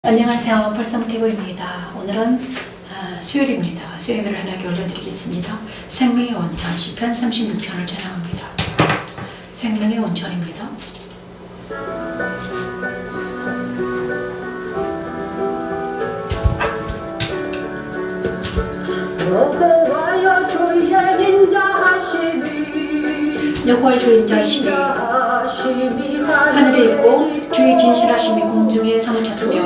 안녕하세요. 벌성TV입니다. 오늘은 수요일입니다. 수요 예배를 하나께 올려드리겠습니다. 생명의 원천 시편 36편을 찬양합니다. 생명의 원천입니다. 여호와의 주인자하심이 하늘에 있고 주의 진실하심이 공중에 사무쳤으며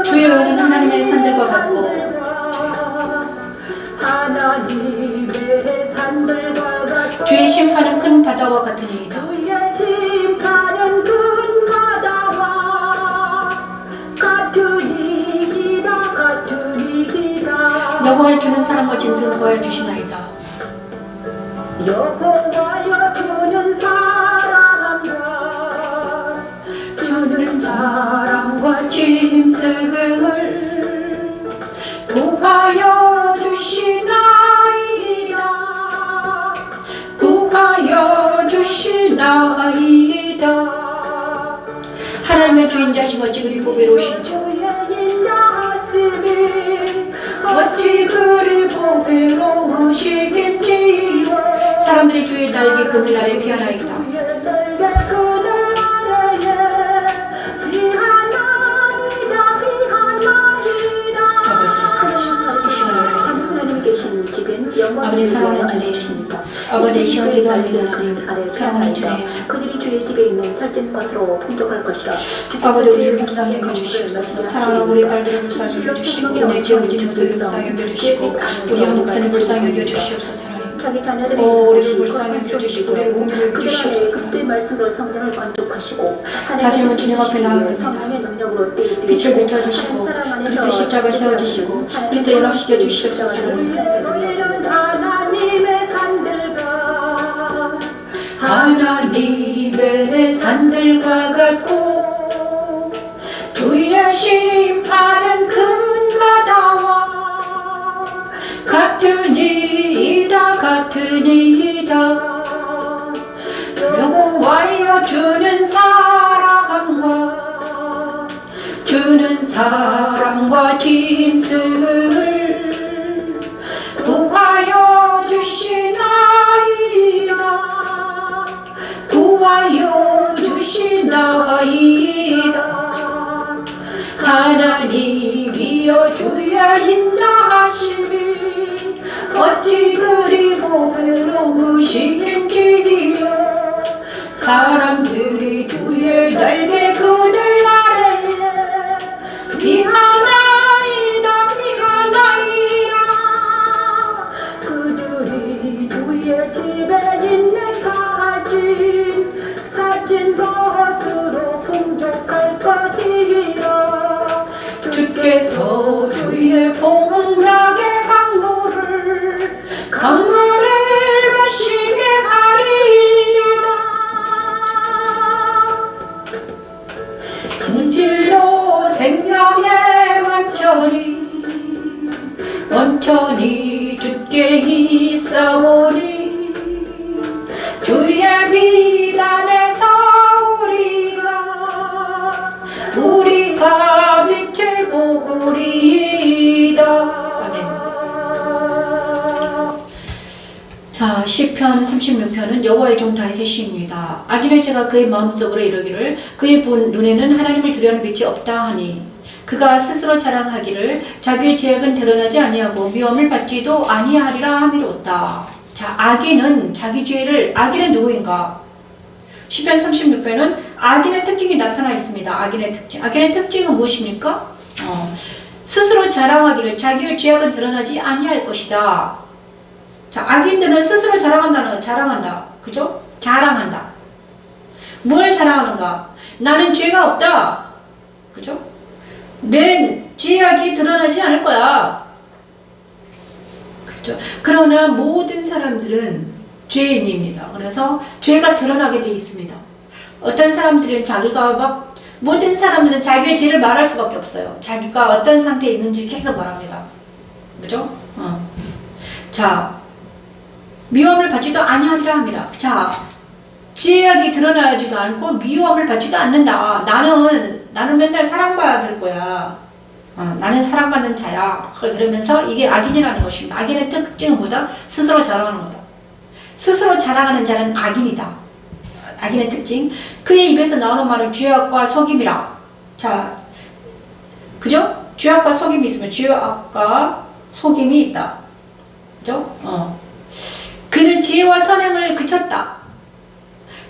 주의 의는 하나님의 산들과 같고 주의 심판은 큰 바다와 같으니이다. 여호와의 주는 사람과 짐승과의 주시나이다. 여호와여 주는 사람과 짐승을 구하여 주시나이다. 구하여 주시나이다. 하나님의 주인자신 어찌 그리 보배로우신지, 어찌 그리 보배로우시긴지. 사람들이 주의 날개 그늘 아래 피하나이다. 아버지 사랑하는 주님, 아버지 시원 기도합니다. 하나님 사랑하는 주님, 그들이 주의 집에 있는 살찐 것으로 풍족할 것이라. 아버지 우리를 불쌍히 여겨주시옵소서. 사랑하는 우리 딸들을 불쌍히 여겨주시고 은혜 지어진 목소리를 불쌍히 여겨주시고 우리 한 목사님 불쌍히 여겨주시옵소서. 하나님 우리를 불쌍히 여겨주시고 우리를 공유를 여겨주시옵소서. 그때 말씀으로 성령을 만족하시고 다시는 주님 앞에 나아갑니다. 빛을 비춰주시고 그리스도 십자가 세워주시고 그리스도 연합시켜 주시옵소서. 하나님의 산들과 같고 주의 심판은 큰 바다와 같으니이다. 여호와여 주는 사람과 짐승을 구하여 주시나이다. 구하여 주시나이다. 하나님이여 주의 인자하심이 어찌 그리 보배로우시긴지요. 사람들이 주의 날개 그늘 아래에 피하나이다. 그들이 주의 집에 있는 살찐 것으로 풍족할 것이라. 주께서 주의 복락의 강물을 마시게 하리이다. 진실로 생명의 원천이 주께 있사오니 주의 비단에서 우리가 빛을 보리이다. 아멘. 자, 시편 36편은 여호와의 종 다윗의 시입니다. 악인의 죄가 그의 마음속으로 이르기를 그의 눈에는 하나님을 두려워하는 빛이 없다 하니 그가 스스로 자랑하기를 자기의 죄악은 드러나지 아니하고 미움을 받지도 아니하리라 함이로다. 자, 악인은 자기 죄를, 악인은 누구인가? 시편 36편은 악인의 특징이 나타나 있습니다. 악인의 특징은 무엇입니까? 스스로 자랑하기를 자기의 죄악은 드러나지 아니할 것이다. 자, 악인들은 스스로 자랑한다. 그죠? 자랑한다. 뭘 자랑하는가? 나는 죄가 없다. 그죠? 내 죄악이 드러나지 않을 거야. 그렇죠? 그러나 모든 사람들은 죄인입니다. 그래서 죄가 드러나게 돼 있습니다. 어떤 사람들은 모든 사람들은 자기의 죄를 말할 수밖에 없어요. 자기가 어떤 상태에 있는지 계속 말합니다. 그죠? 자, 미움을 받지도 아니하리라 합니다. 자, 죄악이 드러나지도 않고 미움을 받지도 않는다. 나는 맨날 사랑받을 거야. 나는 사랑받는 자야. 그러면서 이게 악인이라는 것입니다. 악인의 특징은 뭐다? 스스로 자랑하는 거다. 스스로 자랑하는 자는 악인이다. 악인의 특징. 그의 입에서 나오는 말은 죄악과 속임이라. 자, 그죠? 죄악과 속임이 있으면 죄악과 속임이 있다. 그죠? 그는 지혜와 선행을 그쳤다.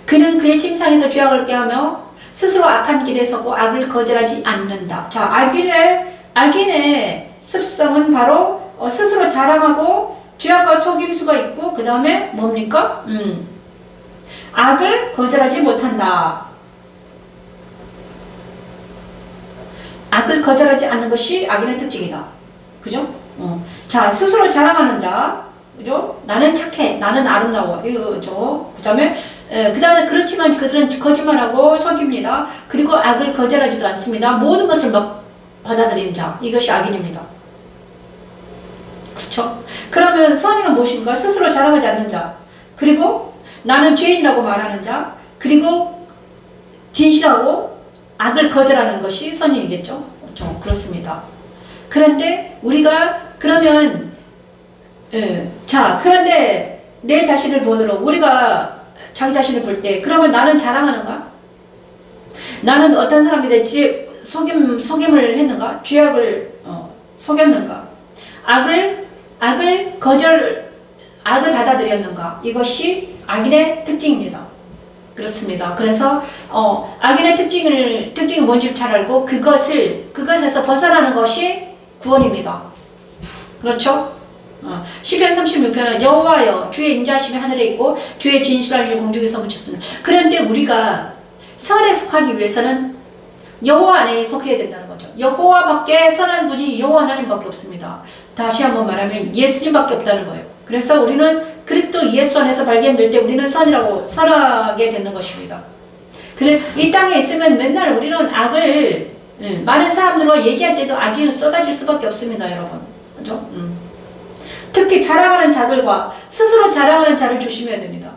그는 그의 침상에서 죄악을 꾀하며 스스로 악한 길에 서고 악을 거절하지 않는다. 자, 악인의 습성은 바로 스스로 자랑하고 죄악과 속임수가 있고 그 다음에 뭡니까? 악을 거절하지 못한다. 악을 거절하지 않는 것이 악인의 특징이다. 그죠? 자, 스스로 자랑하는 자, 그죠? 나는 착해, 나는 아름다워, 이거죠. 그 다음에 그렇지만 그들은 거짓말하고 속입니다. 그리고 악을 거절하지도 않습니다. 모든 것을 막 받아들이는 자, 이것이 악인입니다. 그렇죠? 그러면 선인은 무엇인가? 스스로 자랑하지 않는 자, 그리고 나는 죄인이라고 말하는 자, 그리고 진실하고 악을 거절하는 것이 선인이겠죠? 그렇죠? 그렇습니다. 그런데 우리가 그러면 자, 그런데 내 자신을 보도록 우리가 자기 자신을 볼 때 그러면 나는 자랑하는가? 나는 어떤 사람이 될지 속임을 했는가? 죄악을 속였는가? 악을 받아들였는가? 이것이 악인의 특징입니다. 그렇습니다. 그래서 악인의 특징이 뭔지 잘 알고 그것에서 벗어나는 것이 구원입니다. 그렇죠? 시편 36편은 여호와여 주의 인자하심이 하늘에 있고 주의 진실하심이 공중에 서묻혔습니다. 그런데 우리가 선에 속하기 위해서는 여호와 안에 속해야 된다는 거죠. 여호와밖에 선한 분이 여호와 하나님밖에 없습니다. 다시 한번 말하면 예수님밖에 없다는 거예요. 그래서 우리는 그리스도 예수 안에서 발견될 때 우리는 선하게 되는 것입니다. 그래 이 땅에 있으면 맨날 우리는 악을 많은 사람들과 얘기할 때도 악이 쏟아질 수밖에 없습니다, 여러분. 그죠? 특히 자랑하는 자들과 스스로 자랑하는 자를 조심해야 됩니다.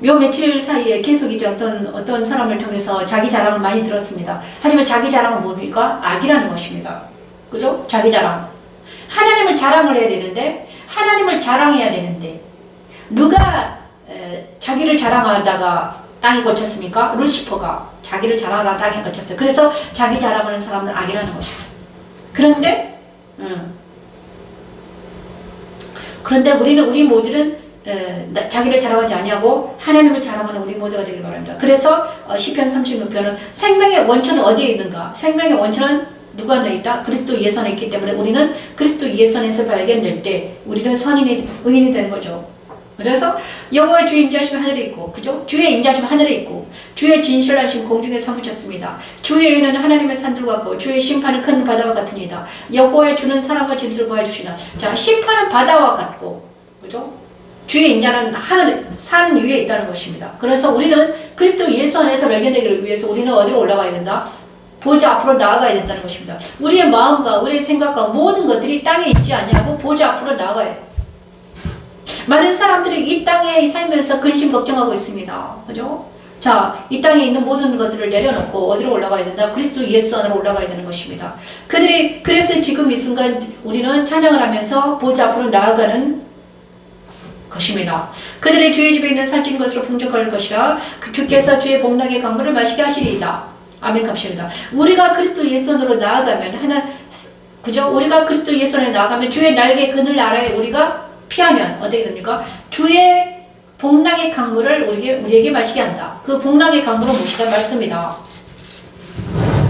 요 며칠 사이에 계속 이제 어떤 사람을 통해서 자기 자랑을 많이 들었습니다. 하지만 자기 자랑은 뭡니까? 악이라는 것입니다. 그죠? 자기 자랑. 하나님을 자랑을 해야 되는데, 하나님을 자랑해야 되는데, 누가 자기를 자랑하다가 땅이 거쳤습니까? 루시퍼가 자기를 자랑하다가 땅이 거쳤어요. 그래서 자기 자랑하는 사람은 악이라는 것입니다. 그런데 우리 모두는 자기를 자랑하지 아니하고 하나님을 자랑하는 우리 모두가 되길 바랍니다. 그래서 시편 36편은 생명의 원천은 어디에 있는가? 생명의 원천은 누구 안에 있다? 그리스도 예수 안에 있기 때문에 우리는 그리스도 예수 안에서 발견될 때 우리는 의인이 되는 거죠. 그래서 여호와의 주의 인자하심 하늘에 있고, 그죠? 주의 인자하심 하늘에 있고, 주의 진실하심 공중에 사무쳤습니다. 주의 의는 하나님의 산들과 같고, 주의 심판은 큰 바다와 같으니이다. 여호와의 주는 사람과 짐승을 구하여 주시나. 자, 심판은 바다와 같고, 그죠? 주의 인자는 산 위에 있다는 것입니다. 그래서 우리는 그리스도 예수 안에서 발견되기를 위해서 우리는 어디로 올라가야 된다? 보좌 앞으로 나아가야 된다는 것입니다. 우리의 마음과 우리의 생각과 모든 것들이 땅에 있지 아니하고 보좌 앞으로 나아가야 해요. 많은 사람들이 이 땅에 살면서 근심 걱정하고 있습니다. 그죠? 자, 이 땅에 있는 모든 것들을 내려놓고 어디로 올라가야 된다? 그리스도 예수 안으로 올라가야 되는 것입니다. 그래서 지금 이 순간 우리는 찬양을 하면서 보좌 앞으로 나아가는 것입니다. 그들의 주의 집에 있는 살찐 것으로 풍족할 것이라 그 주께서 주의 복락의 강물을 마시게 하시리이다. 아멘 감사합니다. 우리가 그리스도 예수 안으로 나아가면 그죠? 우리가 그리스도 예수 안에 나아가면 주의 날개 그늘 아래에 우리가 피하면 어떻게 됩니까? 주의 복락의 강물을 우리에게 마시게 한다. 그 복락의 강물은 무엇이다? 말씀이다.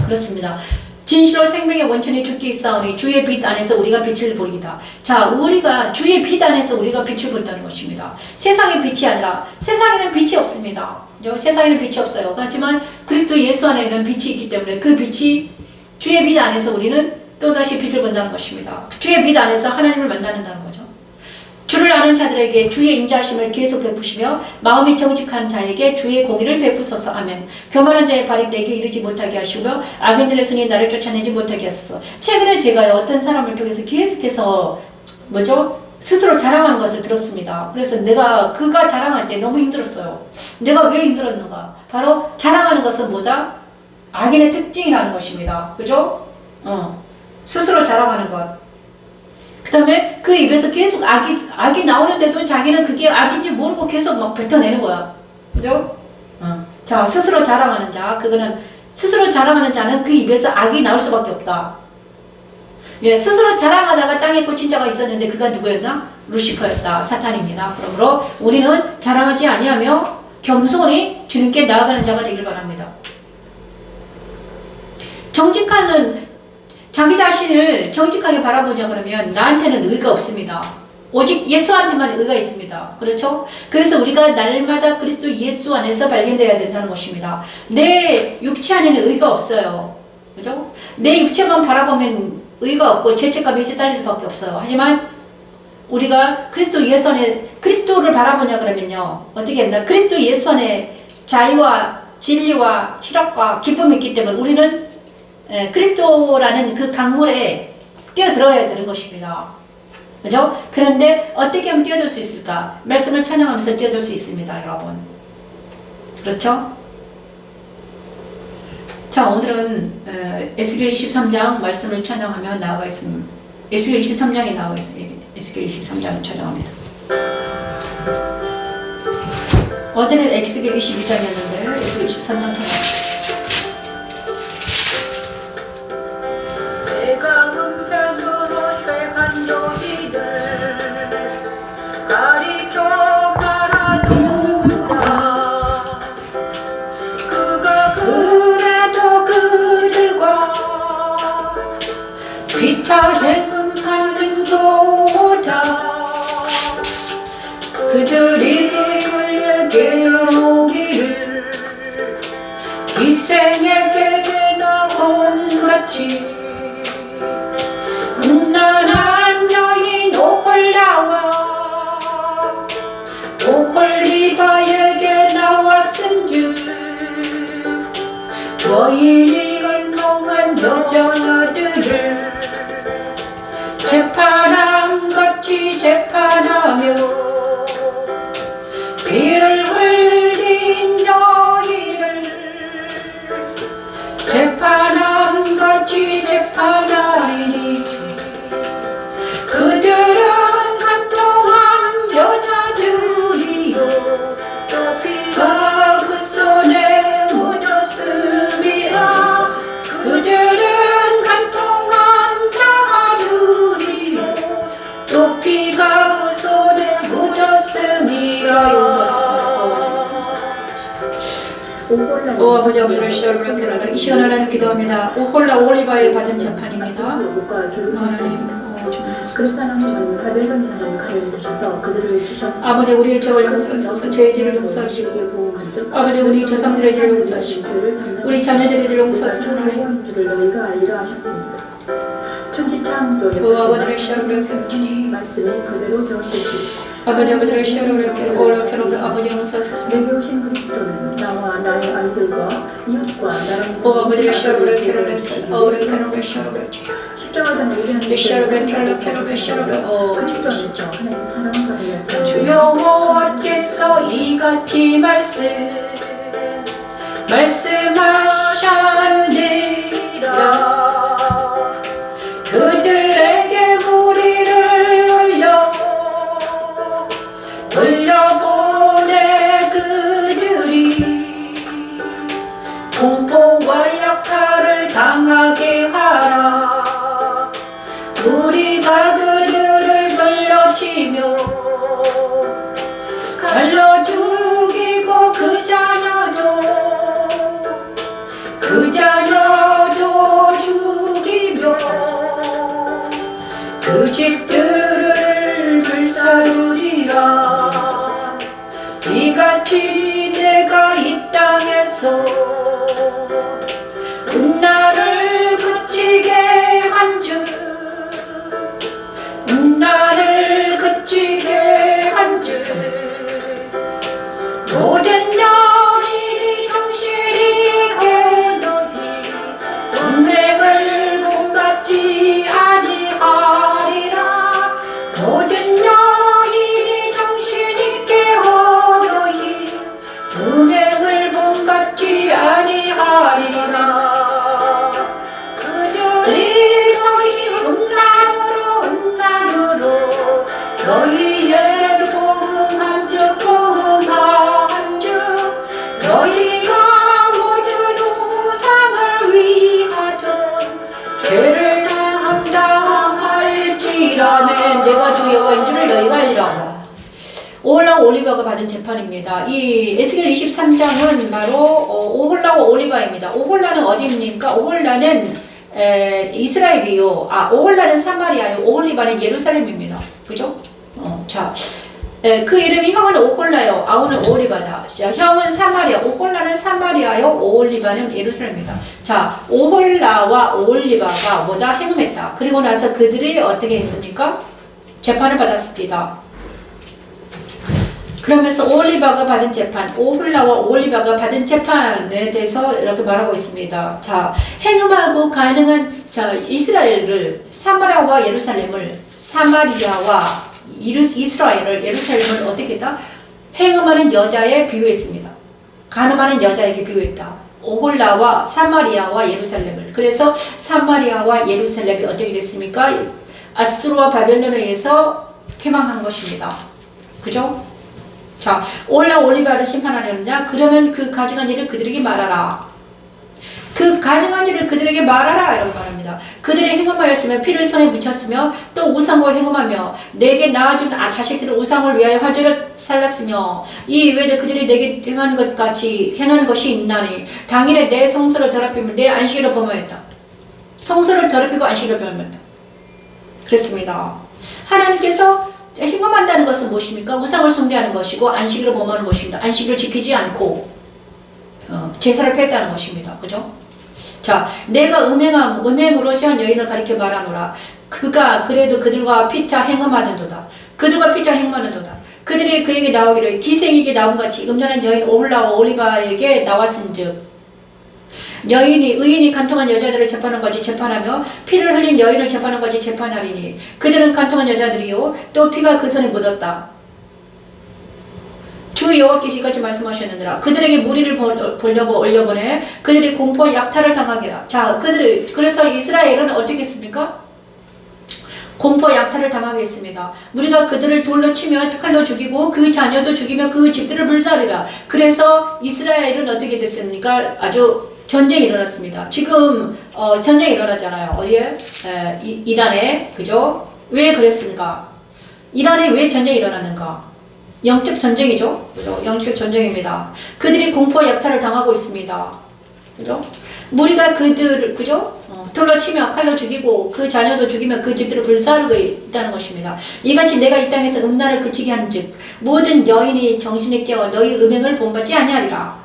그렇습니다. 진실로 생명의 원천이 주께 있사오니 주의 빛 안에서 우리가 빛을 보이다. 자, 우리가 주의 빛 안에서 우리가 빛을 본다는 것입니다. 세상의 빛이 아니라 세상에는 빛이 없습니다. 세상에는 빛이 없어요. 하지만 그리스도 예수 안에는 빛이 있기 때문에 그 빛이 주의 빛 안에서 우리는 또다시 빛을 본다는 것입니다. 주의 빛 안에서 하나님을 만나는다는 거죠. 주를 아는 자들에게 주의 인자하심을 계속 베푸시며 마음이 정직한 자에게 주의 공의를 베푸소서. 아멘. 교만한 자의 발이 내게 이르지 못하게 하시고요, 악인들의 손이 나를 쫓아내지 못하게 하소서. 최근에 제가 어떤 사람을 통해서 계속해서 스스로 자랑하는 것을 들었습니다. 그래서 내가 그가 자랑할 때 너무 힘들었어요. 내가 왜 힘들었는가? 바로 자랑하는 것은 뭐다? 악인의 특징이라는 것입니다. 그죠? 스스로 자랑하는 것. 그 다음에 그 입에서 계속 악이 나오는데도 자기는 그게 악인지 모르고 계속 막 뱉어내는 거야. 그죠? 자, 스스로 자랑하는 자. 그거는 스스로 자랑하는 자는 그 입에서 악이 나올 수밖에 없다. 예, 스스로 자랑하다가 땅에 꽂힌 자가 있었는데 그가 누구였나? 루시퍼였다. 사탄입니다. 그러므로 우리는 자랑하지 아니하며 겸손히 주님께 나아가는 자가 되길 바랍니다. 정직하는 자기 자신을 정직하게 바라보자 그러면 나한테는 의가 없습니다. 오직 예수한테만 의가 있습니다. 그렇죠? 그래서 우리가 날마다 그리스도 예수 안에서 발견되어야 된다는 것입니다. 내 육체 안에는 의가 없어요. 그죠? 내 육체만 바라보면 의가 없고 죄책감이 시달릴 수밖에 없어요. 하지만 우리가 그리스도 예수 안에 그리스도를 바라보냐 그러면요. 어떻게 했나? 그리스도 예수 안에 자유와 진리와 희락과 기쁨이 있기 때문에 우리는 그리스도라는 그 강물에 뛰어들어야 되는 것입니다. 그죠? 그런데 어떻게 하면 뛰어들 수 있을까? 말씀을 찬양하면서 뛰어들 수 있습니다, 여러분. 그렇죠? 자, 오늘은 에스겔 23장 말씀을 찬양하며 나아가 있습니다. 에스겔 23장에 나아가 있습니다. 에스겔 23장을 찬양합니다. 어제는 에스겔 22장이었는데 에스겔 23장 찬양. 내가 음색으로 쇠한 조기를 가리켜 말하는구나. 그가 그래도 그들과 비타 행음하는 도다. 그들이 그에게 오기를 희생에게 나온 같이 음란한 여인 오홀라와 오홀리바에게 나왔은즉 여인이 운동한 여자들을 재판함같이 재판하며 피를 흘린 여인을 재판함같이 재판하리니 그들은 한동안 여자들이요 또 피가 그 손에 묻었음이라 그들은 한동안 자들이요 또 피가 그 손에 묻었음이라. 오 아버지 아버지를 시험을 깨달아 이 시간 하나님 기도합니다. 오홀라 오리바에 받은 재판입니다. 하나님 그사람은 바벨론이라는 칼을 드셔서 그들을 주셨으니 아버지 우리의 죄를 용서하소서. 죄의 죄를 용서하시고 아버지 우리 조상들의 죄를 용서하시고 우리 자녀들의 죄를 용서하소서. 하나님 줄을 너희가 알리라 하셨습니다. 천지창조에서 오 아버지를 시험을 깨달으니 말씀이 그대로 되었듯이 아버지 아버지를 시험을 깨달으니 아버지 용서하소서. 내게 오신 그리스도는 나와 나의 아이들과 이웃과 나랑 오 아버지를 시험을 깨달으니 시험을 십자가는 우리는 그리스도 안에서 하나님의 사랑을 받으면서 주여 어께서 이같이 말씀하셨느니라. 그들에게 무리를 올려보내 그들이 공포와 약탈을 당하게 하라. 우리가 그들을 물러치며 갈라 죽이고 그 자녀도 죽이며 그 집들을 불사르리라. 이같이 내가 이 땅에서 나를 그치게 한즉 나를 그치게 한즉 모든 여인이 정신이 깨너니 은행을 본받지 아니하리라. 모든 너희에게 복음한즉 너희가 모든 우상을 위하던 죄를 감당할지라면 내가 주 여호와인 줄을 너희가 알리라. 오홀라와 올리바가 받은 재판입니다. 이 에스겔 23장은 바로 오홀라와 올리바입니다. 오홀라는 어디입니까? 오홀라는 이스라엘이요. 오홀라는 사마리아요. 오홀리바는 예루살렘입니다. 그죠? 자, 그 이름이 형은 오홀라요. 아우는 오홀리바다. 자, 형은 사마리아. 오홀라는 사마리아요. 오홀리바는 예루살렘입니다. 자, 오홀라와 오홀리바가 뭐다? 행음했다. 그리고 나서 그들이 어떻게 했습니까? 재판을 받았습니다. 그러면서 오홀리바가 받은 재판, 오홀라와 오홀리바가 받은 재판에 대해서 이렇게 말하고 있습니다. 자, 행음하고 가능한 이스라엘을 사마리아와 예루살렘을 사마리아와 이스라엘을 예루살렘을 어떻게 했다? 행음하는 여자에 비유했습니다. 간음하는 여자에게 비유했다. 오홀라와 사마리아와 예루살렘을. 그래서 사마리아와 예루살렘이 어떻게 됐습니까? 아수르와 바벨론에 의해서 패망한 것입니다. 그죠? 자, 오홀라 올리바를 심판하려느냐? 그러면 그 가증한 일을 그들에게 말하라. 그 가증한 일을 그들에게 말하라 이라고 말합니다. 그들이 행음하였으며 피를 손에 묻혔으며 또 우상과 행음하며 내게 낳아준 자식들을 우상을 위하여 화제를 살랐으며 이 외에도 그들이 내게 행한 것 같이 행한 것이 있나니 당일에 내 성소를 더럽히며 내 안식일을 범하였다. 성소를 더럽히고 안식일을 범하였다. 그렇습니다. 하나님께서 행음한다는 것은 무엇입니까? 우상을 숭배하는 것이고 안식일을 범하는 것입니다. 안식일을 지키지 않고 제사를 폈다는 것입니다. 그죠? 자, 내가 음행으로 세한 여인을 가리켜 말하노라. 그가 그래도 그들과 피차 행음하는도다. 그들과 피차 행음하는도다. 그들이 그에게 나오기를 기생에게 나온 같이 음란한 여인 오홀라와 올리바에게 나왔은즉 의인이 간통한 여자들을 재판한 같이 재판하며 피를 흘린 여인을 재판한 같이 재판하리니 그들은 간통한 여자들이요 또 피가 그 손에 묻었다. 주 여호와께서 이같이 말씀하셨느니라. 그들에게 무리를 보려고 올려보내 그들이 공포와 약탈을 당하게 하라. 자, 그래서 이스라엘은 어떻게 했습니까? 공포와 약탈을 당하게 했습니다. 우리가 그들을 돌로 치며 칼로 죽이고 그 자녀도 죽이며 그 집들을 불사르라. 그래서 이스라엘은 어떻게 됐습니까? 아주 전쟁이 일어났습니다. 지금 전쟁이 일어나잖아요. 어디에? 이란에. 그죠? 왜 그랬습니까? 이란에 왜 전쟁이 일어났는가? 영적 전쟁이죠. 그죠? 영적 전쟁입니다. 그들이 공포와 약탈을 당하고 있습니다. 그죠? 우리가 그죠? 돌로 치며 칼로 죽이고 그 자녀도 죽이며 그 집들을 불사르고 있다는 것입니다. 이같이 내가 이 땅에서 음란을 그치게 한즉 모든 여인이 정신에 깨어 너희 음행을 본받지 아니하리라.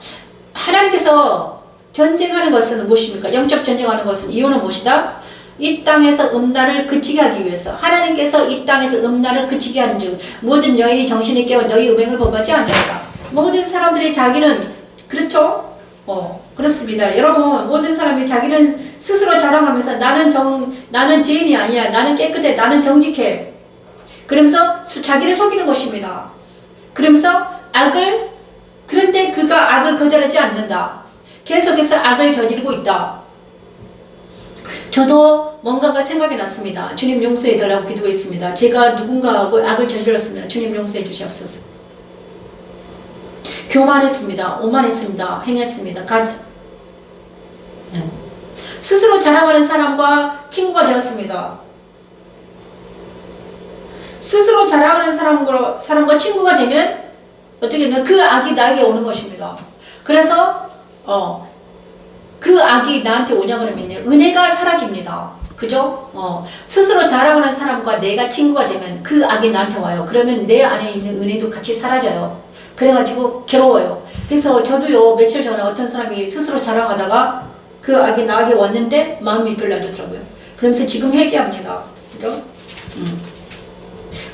하나님께서 전쟁하는 것은 무엇입니까? 영적 전쟁하는 것은 이유는 무엇이다? 이 땅에서 음란을 그치게 하기 위해서 하나님께서 이 땅에서 음란을 그치게 한즉 모든 여인이 정신에 깨어 너희 음행을 본받지 아니하리라. 모든 사람들이 자기는 그렇죠? 그렇습니다. 여러분 모든 사람이 자기는 스스로 자랑하면서 나는 죄인이 아니야. 나는 깨끗해. 나는 정직해. 그러면서 자기를 속이는 것입니다. 그러면서 그런데 그가 악을 거절하지 않는다. 계속해서 악을 저지르고 있다. 저도 뭔가가 생각이 났습니다. 주님 용서해 달라고 기도했습니다. 제가 누군가하고 악을 저질렀습니다. 주님 용서해 주시옵소서. 교만했습니다. 오만했습니다. 행했습니다. 스스로 자랑하는 사람과 친구가 되었습니다. 스스로 자랑하는 사람과 친구가 되면 어떻게 되면 그 악이 나에게 오는 것입니다. 그래서 그 악이 나한테 오냐 그러면요 은혜가 사라집니다. 그죠? 스스로 자랑하는 사람과 내가 친구가 되면 그 악이 나한테 와요. 그러면 내 안에 있는 은혜도 같이 사라져요. 그래가지고 괴로워요. 그래서 저도요 며칠 전에 어떤 사람이 스스로 자랑하다가 그 악이 나에게 왔는데 마음이 별로 안 좋더라고요. 그러면서 지금 회개합니다. 그죠?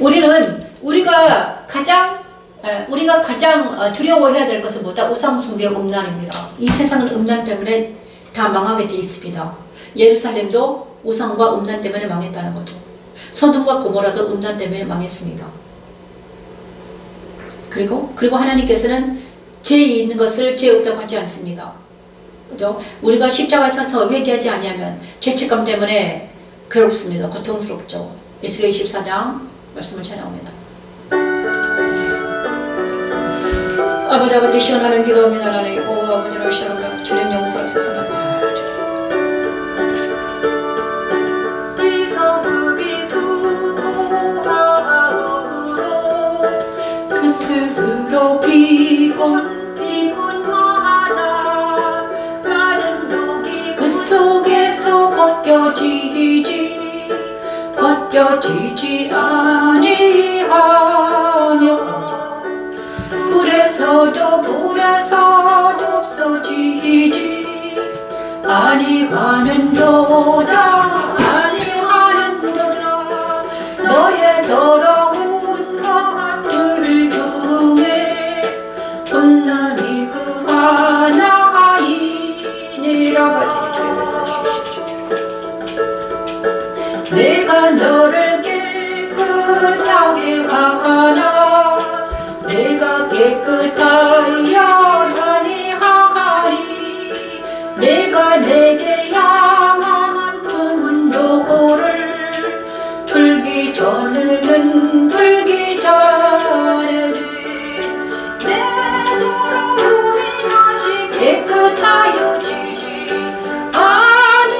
우리가 가장 두려워해야 될 것은 뭐다? 우상 숭배와 음란입니다. 이 세상은 음란 때문에 다 망하게 돼 있습니다. 예루살렘도 우상과 음란 때문에 망했다는 거죠. 소돔과 고모라도 음란 때문에 망했습니다. 그리고 하나님께서는 죄 있는 것을 죄 없다고 하지 않습니다. 그죠? 우리가 십자가에 서서 회개하지 아니하면 죄책감 때문에 괴롭습니다. 고통스럽죠. 에스겔 24장 말씀을 찾아옵니다. 아버지 아버지 시원하는 기도합니다. 하나님 오 아버지를 시원하며 주님 용서하소서. 스스로 비곤하다 마른 독이 그 속에서 벗겨지지 아니하며 불에서도 없어지지 아니하는도다 너의 더러운 마음들 중에 혼란이 그 하나가 이니라. 내가 너를 깨끗하게 하나 내가 깨끗하여야니 하하리 내가 내게 향한 분노를 풀기 전에는 내 더러움이 다시 깨끗하여지지 아니하리라.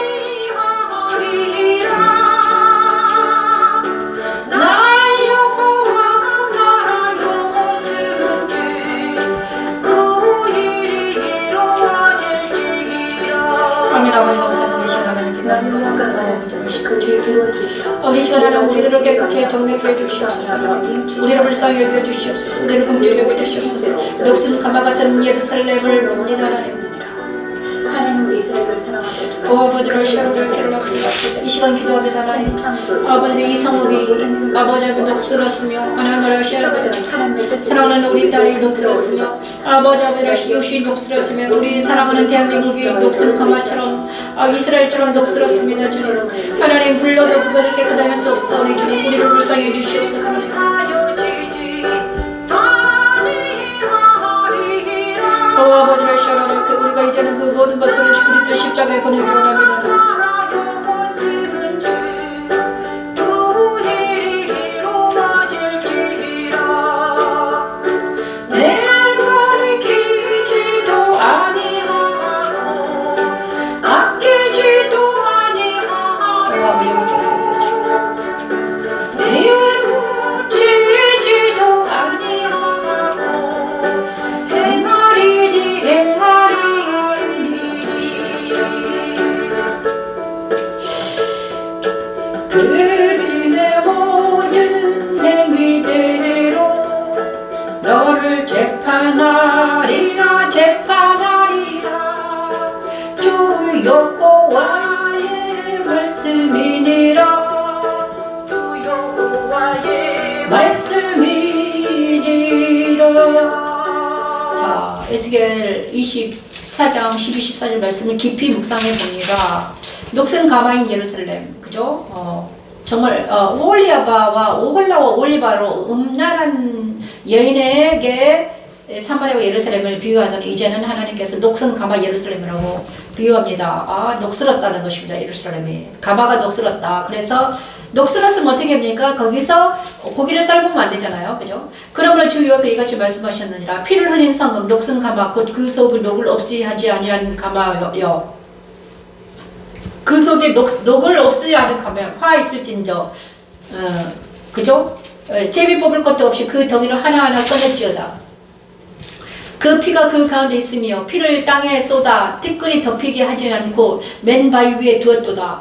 나 여호와가 나라로 쓰는데 그 일이 이루어질지라. 아멘. 아버지 감사합니다. 이 시간을 기도합니다. 이 시간에 우리들을 깨끗하게 정결케 해주시옵소서. 우리를 불쌍히 여겨주시옵소서. 우리를 긍휼히 여겨주시옵소서. 녹슨 가마 같은 예루살렘을 봅니다. 하나님 우리 이스라엘을 사랑하셔. 오 아버지를 시원하게 이 시간 기도합니다. 하나님 아버지 이 성읍이 아버지 녹슬었으며 하나님을 사랑하는 우리 딸이 녹슬었으며 아버지 이웃이 녹슬었으며 우리 사랑하는 대한민국이 녹슨 가마처럼 이스라엘처럼 녹슬었습니다. 주님 하나님 불러도 그것을 깨끗하게 할 수 없사오니 주님 우리를 불쌍히 해주시옵소서. 오 아버지를 시원하게 우리가 이제는 그 모든 것들을 그리스도 십자가에 보내기 원합니다. 그들의 모든 행위대로 너를 재판하리라. 주 여호와의 말씀이니라. 주 여호와의 말씀이니라. 자, 에스겔 24장 12, 14절 말씀을 깊이 묵상해 봅니다. 녹슨 가마인 예루살렘, 그죠? 정말 오홀리아바와 오홀라와 올리바로 음란한 여인에게 사마리아와 예루살렘을 비유하더니 이제는 하나님께서 녹슨 가마 예루살렘이라고 비유합니다. 녹슬었다는 것입니다. 예루살렘이 가마가 녹슬었다. 그래서 녹슬었으면 어떻게 합니까? 거기서 고기를 삶으면 안 되잖아요, 그죠? 그러므로 주 여호와께서 이같이 말씀하셨느니라. 피를 흘린 성읍 녹슨 가마 곧 그 속을 녹을 없이 하지 아니한 가마여. 그 속에 녹을 없이 하는 가면 화 있을진저, 그죠? 제비 뽑을 것도 없이 그 덩이를 하나하나 꺼냈지어다. 그 피가 그 가운데 있으며 피를 땅에 쏟아 티끌이 덮이게 하지 않고 맨 바위 위에 두었도다.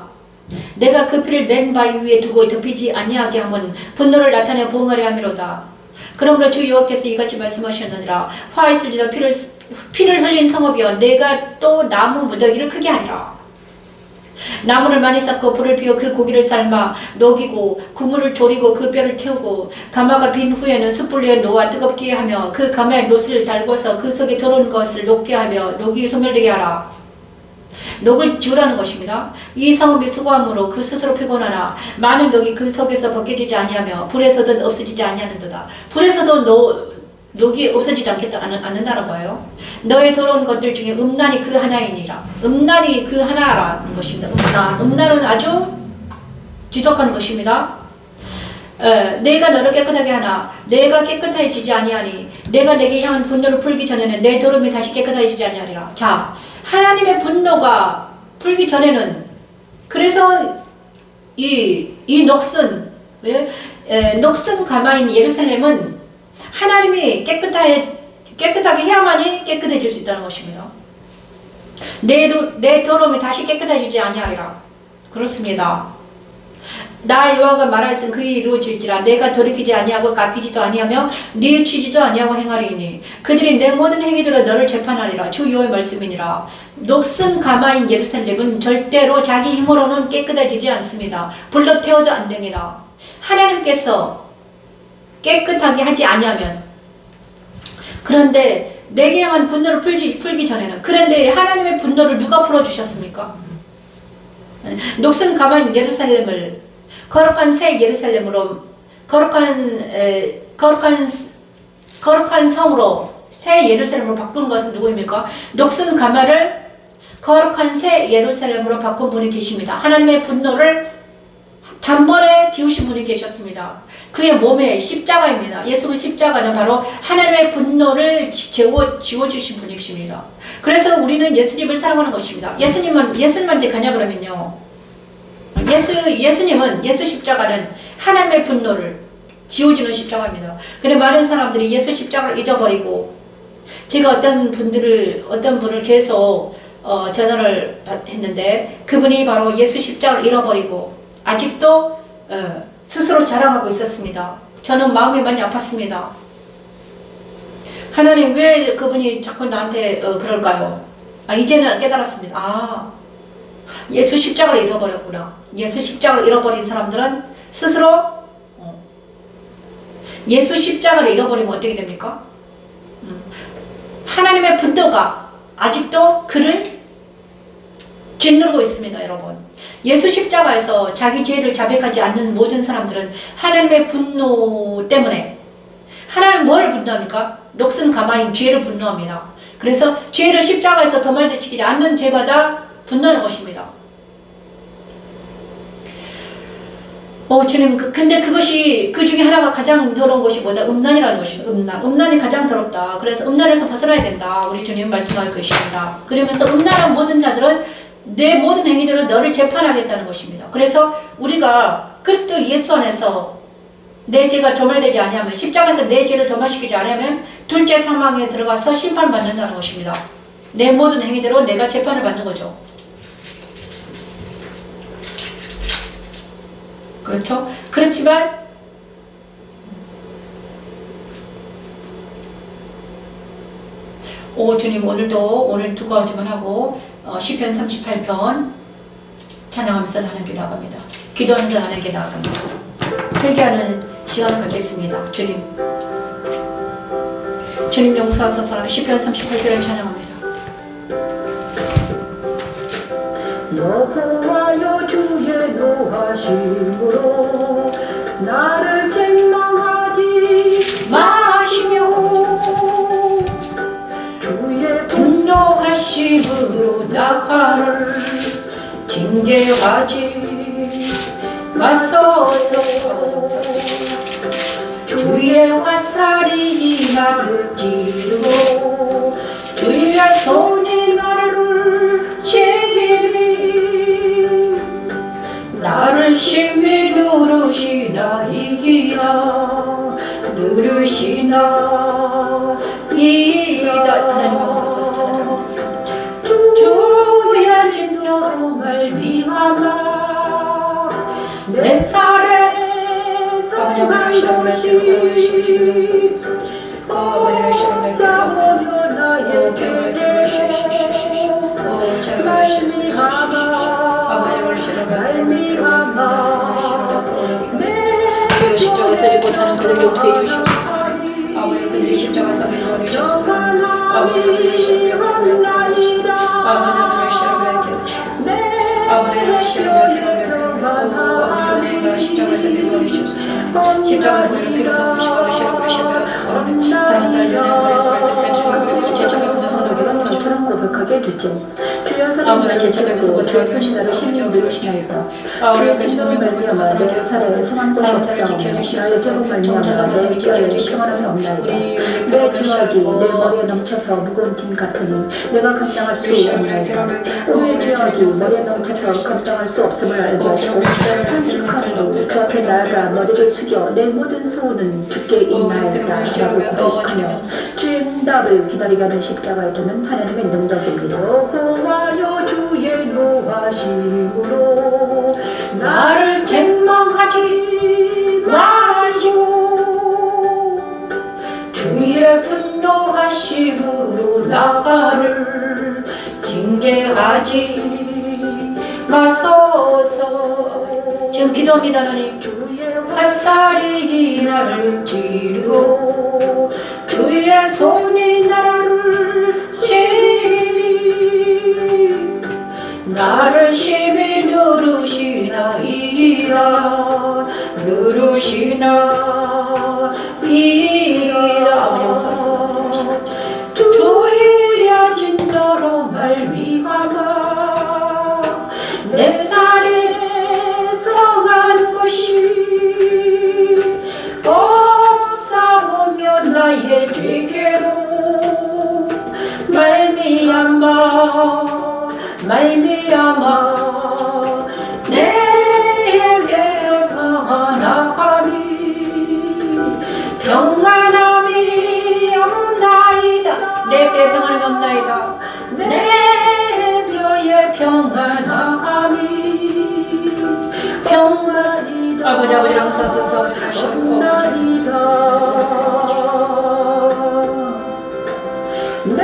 내가 그 피를 맨 바위 위에 두고 덮이지 아니하게 하면 분노를 나타내 보응하려 함이로다. 그러므로 주 여호와께서 이같이 말씀하셨느니라. 화 있을지어다. 피를 흘린 성읍이여 내가 또 나무 무더기를 크게 하리라. 나무를 많이 쌓고 불을 피워 그 고기를 삶아 녹이고 국물을 졸이고 그 뼈를 태우고 가마가 빈 후에는 숯불 위에 놓아 뜨겁게 하며 그 가마에 놋을 달궈서 그 속에 더러운 것을 녹게 하며 녹이 소멸되게 하라. 녹을 지우라는 것입니다. 이 성읍이 수고함으로 그 스스로 피곤하나 많은 녹이 그 속에서 벗겨지지 아니하며 불에서도 없어지지 아니하는도다. 불에서도 녹이 없어지지 않는다는 거예요. 너의 더러운 것들 중에 음란이 그 하나이니라. 음란이 그 하나라는 것입니다. 음란은 아주 지독한 것입니다. 내가 너를 깨끗하게 하나 내가 깨끗해지지 아니하니 내가 내게 향한 분노를 풀기 전에는 내 더러움이 다시 깨끗해지지 아니하리라. 자, 하나님의 분노가 풀기 전에는 그래서 이 녹슨 가마인 예루살렘은 하나님이 깨끗하게 해야만이 깨끗해질 수 있다는 것입니다. 내 더러움이 다시 깨끗해지지 아니하리라. 그렇습니다. 나 여호와가 말하였으니 그이 이루어질지라. 내가 돌이키지 아니하고 깎이지도 아니하며 뉘우치지도 아니하고 행하리니 그들이 내 모든 행위대로 너를 재판하리라. 주 여호와의 말씀이니라. 녹슨 가마인 예루살렘은 절대로 자기 힘으로는 깨끗해지지 않습니다. 불로 태워도 안 됩니다. 하나님께서 깨끗하게 하지 아니하면, 그런데 내게 향한 분노를 풀기 전에는, 그런데 하나님의 분노를 누가 풀어주셨습니까? 녹슨 가마인 예루살렘을 거룩한 새 예루살렘으로, 거룩한 성으로 새 예루살렘으로 바꾼 것은 누구입니까? 녹슨 가마를 거룩한 새 예루살렘으로 바꾼 분이 계십니다. 하나님의 분노를 단번에 지우신 분이 계셨습니다. 그의 몸에 십자가입니다. 예수의 십자가는 바로 하나님의 분노를 지워주신 분이십니다. 그래서 우리는 예수님을 사랑하는 것입니다. 예수님한테 가냐 그러면요, 예수 십자가는 하나님의 분노를 지워주는 십자가입니다. 근데 많은 사람들이 예수 십자가를 잊어버리고, 제가 어떤 분을 계속 전화를 했는데 그분이 바로 예수 십자가를 잃어버리고 아직도 스스로 자랑하고 있었습니다. 저는 마음이 많이 아팠습니다. 하나님 왜 그분이 자꾸 나한테 그럴까요? 이제는 깨달았습니다. 예수 십자가를 잃어버렸구나. 예수 십자가를 잃어버린 사람들은 스스로 예수 십자가를 잃어버리면 어떻게 됩니까? 하나님의 분노가 아직도 그를 짓누르고 있습니다, 여러분. 예수 십자가에서 자기 죄를 자백하지 않는 모든 사람들은 하나님의 분노 때문에, 하나님 뭐를 분노합니까? 녹슨 가마인 죄를 분노합니다. 그래서 죄를 십자가에서 도말되시키지 않는 죄마다 분노하는 것입니다. 주님, 근데 그것이, 그 중에 하나가 가장 더러운 것이 뭐다? 음란이라는 것입니다. 음란이 가장 더럽다. 그래서 음란에서 벗어나야 된다. 우리 주님 말씀할 것입니다. 그러면서 음란한 모든 자들은 내 모든 행위대로 너를 재판하겠다는 것입니다. 그래서 우리가 그리스도 예수 안에서 내 죄가 도말되지 아니하면, 십자가에서 내 죄를 도말시키지 않으면 둘째 사망에 들어가서 심판받는다는 것입니다. 내 모든 행위대로 내가 재판을 받는 거죠. 그렇죠? 그렇지만 주님, 오늘 두 가지만 하고 시편 38편 찬양하면서 하나님께 나아갑니다. 기도하면서 하나님께 나아갑니다. 회개하는 시간을 갖겠습니다. 주님 용서하소서. 시편 38편을 찬양합니다. 여호와여, 주의 노하심으로 나를 책망하지 마시며 주의 분노하심으로 나를 징계하지 마소서. 주의 화살이 나를 찌르고 주의 손이 나를 나를 심히 누르시나이다. 하나님 오소서. 찬양하겠습니다. 주의 진노로 말미암아 내 살에 아버지를 시험하게 주님 오소서. 아버지를 시험하게 십자가에서 서지 못하는 그들을 용서해 주시옵소서. 아버지, 그들이 십자가에서 내려오는 주옵소서. 아버지를 시험하게 아버지를 시험하게 아버지 은혜가 십자가에서 내려오는 주옵소서. 십자가 보이는 피로 덮으시고 시험을 시험하소서. 사랑한 딸 연애 원에서 발달된 주와 그리고 제자가 분노서 너게 받는 저처럼 고백하게 되죠. 주여 아무나 제착하면서 벗어나게 하시옵소서. 신을 누르시나이다. 우리가 계시는 곳에서 벗어나게 하소서. 사람들을 지켜주시옵소서. 정처서 백성을 지켜주시옵소서. 우리 내 죄악이 내 머리에 넘쳐서 무거운 짐 같으니 내가 감당할 수 없나이다. 오늘 죄악이 머리에 넘쳐서 감당할 수 없음을 알고 하시고 탄식하고 주 앞에 나아가 머리를 숙여 내 모든 소원은 주께 있나이다 라고 고백하며 주의 응답을 기다리게 하는 십자가에 두는 하나님의 능력입니다. 여호와여 주의 노하심으로 나를 책망하지 마시고 주의 분노하심으로 나를 징계하지 마소서. 지금 기도합니다. 하나님, 화살이 나를 찌르고 주의 손이 나를 심히 누르시나이다. 아버지 용서하소서. 주의 진노로 말미암아 내 살에 성한 것이 없사오며 나의 죄계로 말미암아 내게 평안함이 없나이다. 내 뼈에 평안함이 없나이다. 내 뼈에 평안함이 아버지 용서하소서. 내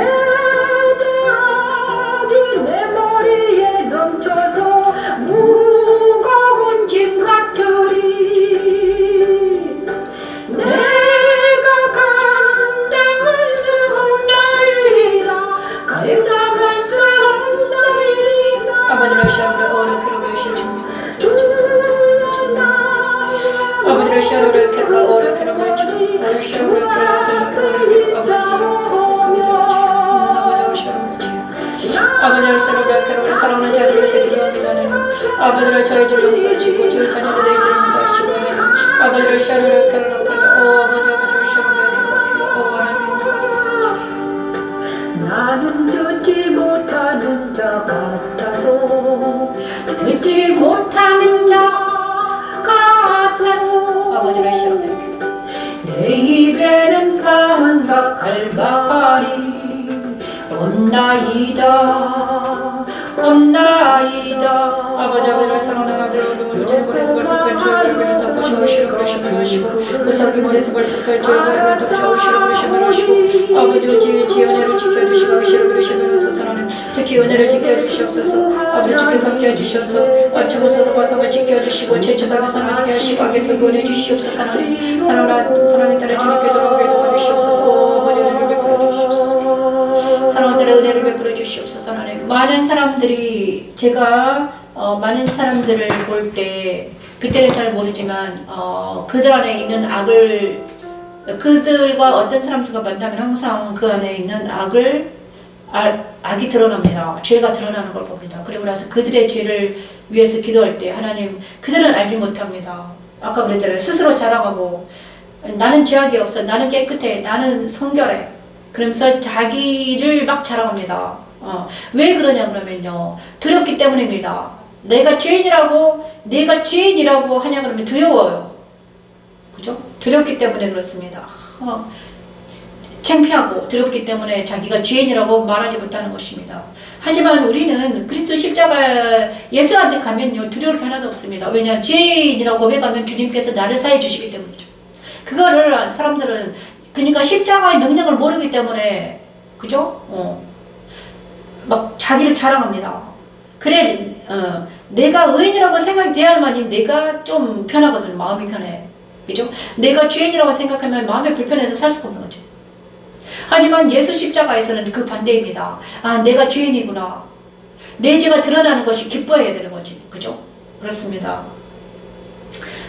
죄악이 내 머리에 넘쳐서 무거운 짐 같으리 내가 감당할 수 없나이다. 아버지를 시험으로 어렵게 하실 주님이소서. 아버지를 시험으로 어렵게 하실 아버지를 시험으로 사랑하는 자들 위해서 기도합니다. 아버지를 저희들 용서하시고 저희 자녀들의 죄를 용서하시고 아버지를 시험으로 아버지를 하나님 용서하소서. 나는 듣지 못하는 자 같아서 아버지를 시험으로 내 입에는 감각할 말이 온나이다. 아버지를 사랑하는 아들을 머리에서 발끝까지 주의 덮으시고 시름을 하시고 무섭게 머리에서 발끝까지 주의 머리를 덮으시고 시름을 하시고 아버지 우지의 지연애를 지켜주시고 시름을 하시면서 하나님 특히 은혜를 지켜주시옵소서. 아버지 주께서 함께 해주셔서 아버지 주께서도 발성을 지켜주시고 제척하며 사랑을 지켜주시고 악에서 구원해 주시옵소서. 하나님 사랑의 딸의 주님께 돌아오게 도와주시옵소서. 아버지 은혜를 베풀어 주시옵소서. 사랑의 딸의 은혜를 베풀어 주시옵소서. 하나님 많은 사람들이 제가 많은 사람들을 볼 때 그때는 잘 모르지만 그들 안에 있는 악을 그들과 어떤 사람들과 만나면 항상 그 안에 있는 악이 드러납니다. 죄가 드러나는 걸 봅니다. 그리고 나서 그들의 죄를 위해서 기도할 때 하나님 그들은 알지 못합니다. 아까 그랬잖아요. 스스로 자랑하고 나는 죄악이 없어. 나는 깨끗해. 나는 성결해. 그러면서 자기를 막 자랑합니다. 왜 그러냐 그러면요. 두렵기 때문입니다. 내가 죄인이라고 하냐 그러면 두려워요. 그죠? 두렵기 때문에 그렇습니다. 창피하고 두렵기 때문에 자기가 죄인이라고 말하지 못하는 것입니다. 하지만 우리는 그리스도 십자가 예수한테 가면요 두려울 게 하나도 없습니다. 왜냐? 죄인이라고 고백하면 주님께서 나를 사해 주시기 때문이죠. 그거를 사람들은 그러니까 십자가의 능력을 모르기 때문에 그죠? 막 자기를 자랑합니다. 그래 내가 의인이라고 생각이 돼야만이 내가 좀 편하거든. 마음이 편해. 그죠? 내가 죄인이라고 생각하면 마음이 불편해서 살 수가 없는 거지. 하지만 예수 십자가에서는 그 반대입니다. 아, 내가 죄인이구나. 내 죄가 드러나는 것이 기뻐해야 되는 거지. 그죠? 그렇습니다.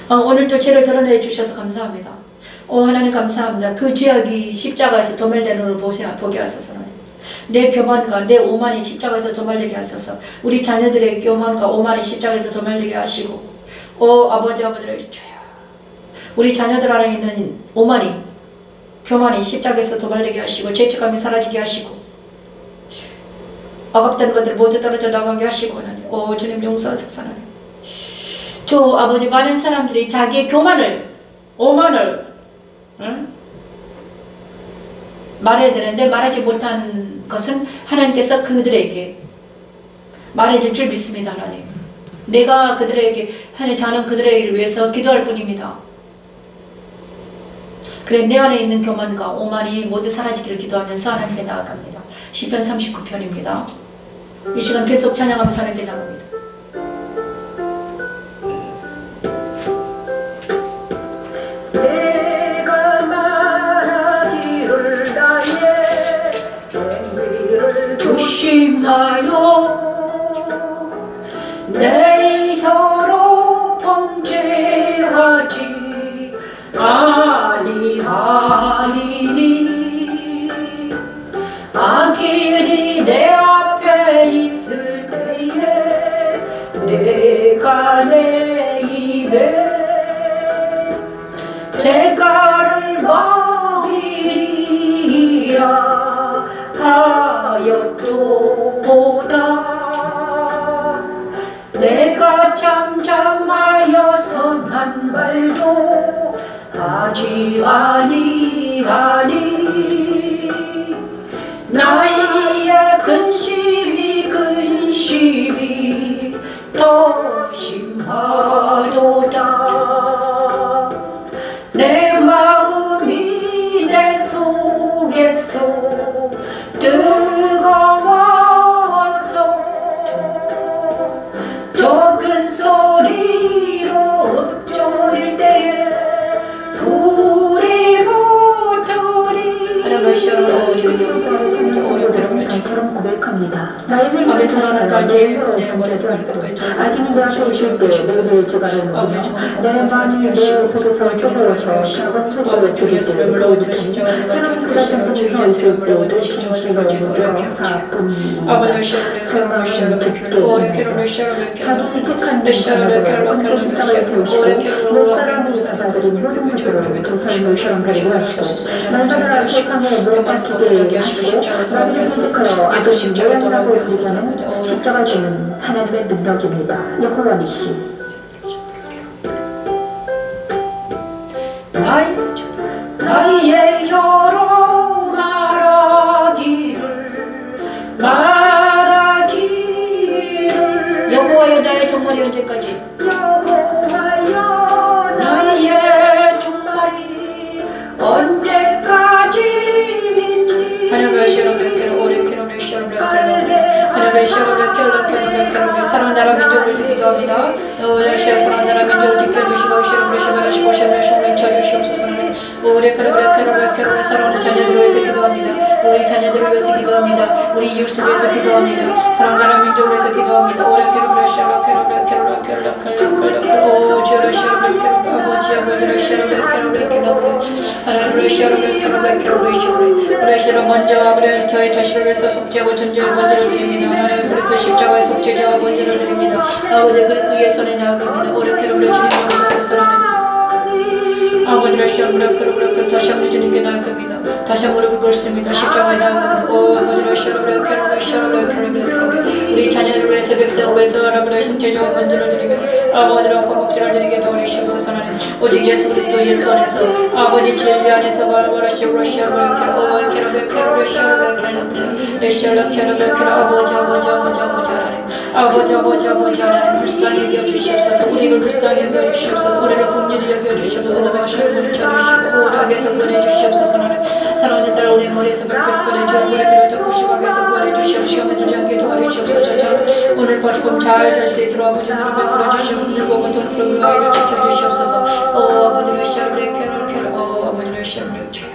오늘도 죄를 드러내 주셔서 감사합니다. 하나님 감사합니다. 그 죄악이 십자가에서 도멸되는 걸 보게 하소서. 내 교만과 내 오만이 십자가에서 도말되게 하소서. 우리 자녀들의 교만과 오만이 십자가에서 도말되게 하시고 아버지를 주여 우리 자녀들 안에 있는 오만이 교만이 십자가에서 도말되게 하시고 죄책감이 사라지게 하시고 억압된 것들 모두 떨어져 나가게 하시고 하나님 주님 용서하소서. 하나님 주 아버지 많은 사람들이 자기의 교만을 오만을 말해야 되는데 말하지 못한 것은 하나님께서 그들에게 말해줄 줄 믿습니다. 하나님 내가 그들에게 저는 그들을 위해서 기도할 뿐입니다. 그래 내 안에 있는 교만과 오만이 모두 사라지기를 기도하면서 하나님께 나아갑니다. 시편 39편입니다. 이 시간 계속 찬양하면서 하나님께 나갑니다. 내가 말하기를 나의 행위를 조심하여 내 혀로 범죄하지 아니하리니 악인이 내 앞에 있을 때에 내가 내 입에 죄가를 먹이리라 하였도다. 내가 잠잠하여 선한 말도 하지 아니하니 나의 근심이 더 심하도다. 내 마음이 내 속에서 뜨거워서 적은 소리로 읊조릴 때에 불이 붙으리. 하나님의 저처럼 고백합니다. 나의 아버지 사랑하는 딸지 내 머리에서 악인이 내 앞에 있을 때 매일 주가는 내 마음이 내 속에서 뜨거워서 작은 소리로 들릴 때 사랑보다 큰 소리가 있을 때 내 정신으로 무려 사뿐 사랑하는 깊게 자기 택한 자가 큰 십자가에 세우시고 내 사랑을 받은 모든 것으로 도사님을 사랑하게 하시고 날마다 세상에 무엇과 기대하게 하시고 나를 선택하여 아버지 모양이라고 부르자는 십자가 주는 하나님의 능력입니다. 여호와 니시 나의 혀로 말하기를 여호와여 나의 종말이 언제까지 여호와여 나의 종말이 언제까지인지 하나님의 시험을 오래기로 시험을 하나님의 시험을 사랑하는 나라 민족을 위해서 기도합니다. 사랑하는 나라 민족을 지켜주시고 시험을 하시고 시험을 쳐주시옵소서. 우리 사랑하는 자녀들을 위해서 기도합니다. 우리 자녀들을 위해서 기도합니다. 우리 이웃을 위해서 기도합니다. 사랑하는 나라 민족을 위해서 기도합니다. 먼저 저의 자신을 위해서 속죄하고 전제의 번제를 드립니다. 하나님 그리스도 십자가의 속죄자와 번제를 드립니다. 아버지 그리스도의 손에 나아갑니다. 주님을 위해서 아버지를 시험을 다시 한번 주님께 나아갑니다. 다시 한번 무릎을 꿇습니다. 십자가에 나아갑니다. 아버지를 시험을 우리 자녀를 위해서 백성을 위해서 아버지를 속죄자와 번제를 드리며 아버지를 화목제를 드리게 도와주시옵소서. 하나님 오직 예수 그리스도 예수 안에서 아버지 진리 안에서 말하시고 아버지 하나님 불쌍히 여겨주시옵소서. 우리를 불쌍히 여겨주시옵소서. 우리를 긍휼히 여겨주시옵소서. 거듭하시고 우리를 쳐주시고 오락에서 구원해주시옵소서. 하나님 사랑하는 딸 우리 머리에서 물결 꺼내주어 우리 비롯해 구시박에서 구원해주시옵소서. 시험에 들지 않게 도와주시옵소서. 저처럼 오늘 밤 잘 잘 수 있도록 아버지 은혜를 베풀어 주시고 힘들고 고통스러운 그 아이를 지켜주시옵소서. 아버지를 시험을 아버지를 시험을 주여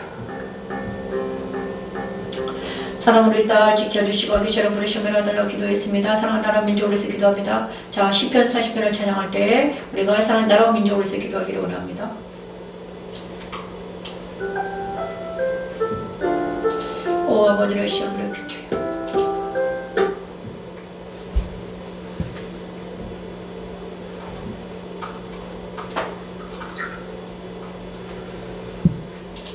사랑으로 우리 딸 지켜주시고 아기처럼 우리 시험을 해달라고 기도했습니다. 사랑하는 나라 민족을 위해서 기도합니다. 자 시편 40편을 찬양할 때 우리가 사랑하는 나라 민족을 위해서 기도하기를 원합니다. 아버지를 시험을 주여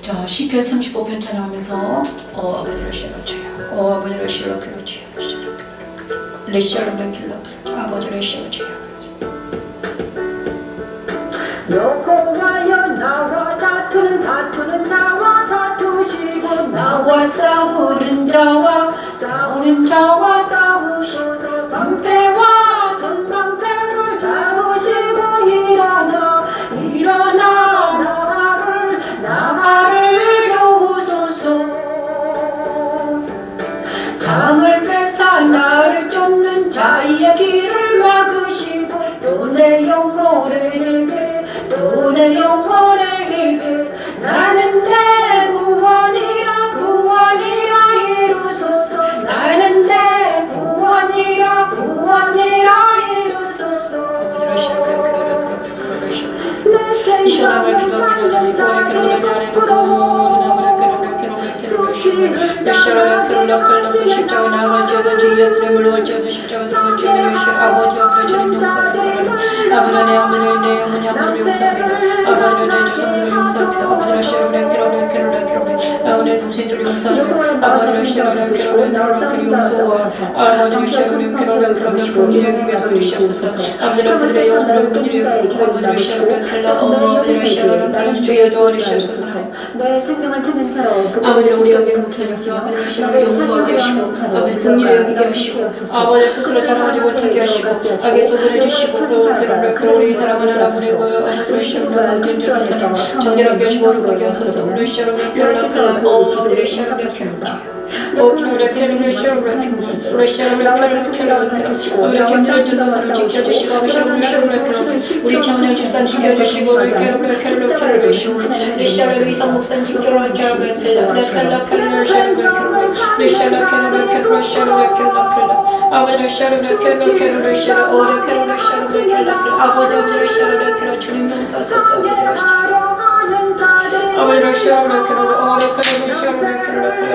자, 시편 35편 찬양하면서 아버지를 실어줘요. 아버지를 실어줘요. 레시아를 길러 아버지를 실어줘요. 여호와여 나와 다투는 자와 다투시고 나와 싸우는 자와 싸우시소서 방패와 손방패를 잡으시고 일어나 나를 도우소서. 강을 뺏어 나를 쫓는 자의 길을 막으시고 또 내 영혼에게 나는 내 구원이라 이루소서. 나는 내 구원이라 이루소서. 이 시간을 십자가 나갈지어다 주 예수를 물어갈지어다 십자가 들어갈지어다 아버지 앞에 주님 용서하소서. 아버지 내 어머니 용서합니다. 아버지 내 조상들을 용서합니다. 아버지 내 동생들을 용서합니다. 아버지 용서와 아버지 긍휼히 여기게 도와주시옵소서. 아버지 그들의 영혼들을 긍휼히 여기고 아버지 주여 도와주시옵소서. 내 생명을 찾는 자로 아버지 우리 여기 목사님께 아버지 시험을 용서하게 하시고 아버지 긍휼히 여기게 하시고 아버지 스스로 자랑하지 못하게 하시고 악에서 보내주시고 우리 사랑하는 아버지고 아버지를 시험을 강전적으로 사랑 정결하게 하시고 거룩하게 하소서. 우리 시험을 결락하라 아버지를 시험을 결락하라 우리 경제를 들러서를 지켜주시고 우리 청년 집사님 지켜주시고 리샤를 의성 목사님 지켜주시고 아버지 주님 용서하소서.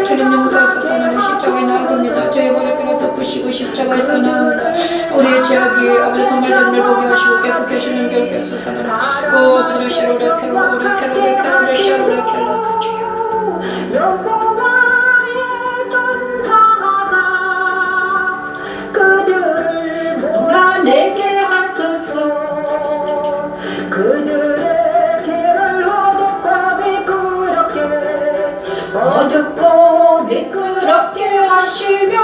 주님 용서하소서. 나는 십자가에 나아갑니다. 저의 버릇을 덮으시고 십자가에서 나옵니다. 우리의 죄악이 아버지 도말되는 걸 보게 하시고 깨끗게 하시는 결께 하소서. 아버지를 시로레 여호와의 전사가 그들을 내게 하소서. 그들의 길을 어둡고 미끄럽게 하시며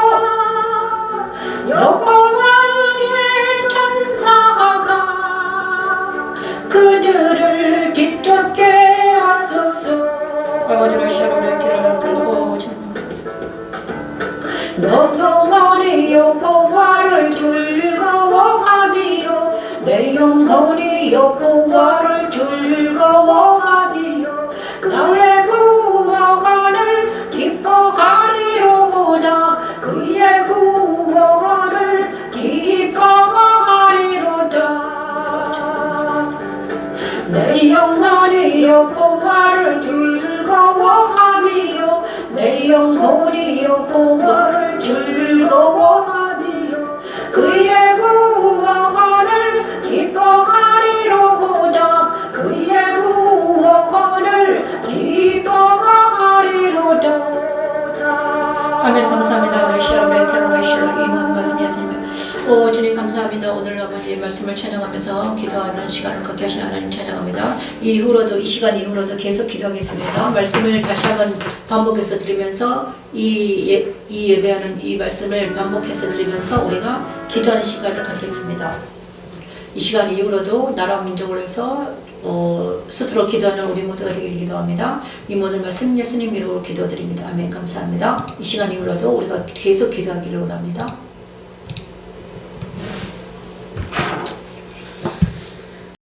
여호와의 천사가 그들을 뒤쫓게 하소서. 아버지를 샤로를 기라라클로 너 영혼이 여호와를 즐거워하며 내 영혼이 여호와를 즐거워하며 나의 구원을 기뻐하리로다. 그의 구원을 기뻐하리로다. 내 영혼이 여호와를 즐거워하며 내 영혼이 여호와를 즐거워하며 그의 구원을 기뻐하리로다. 그의 구원을 기뻐하리로다. 아멘. 감사합니다. 이 모든 말씀 예수님. 주님 감사합니다. 오늘 아버지 말씀을 찬양하면서 기도하는 시간을 갖게 하신 하나님 찬양합니다. 이후로도 이 시간 이후로도 계속 기도하겠습니다. 말씀을 다시 한번 반복해서 들으면서 이 예배하는 이 말씀을 반복해서 들으면서 우리가 기도하는 시간을 갖겠습니다. 이 시간 이후로도 나라 민족을 해서 스스로 기도하는 우리 모두가 되기를 기도합니다. 이 모든 말씀 예수님 이름으로 기도드립니다. 아멘. 감사합니다. 이 시간 이후로도 우리가 계속 기도하기를 원합니다.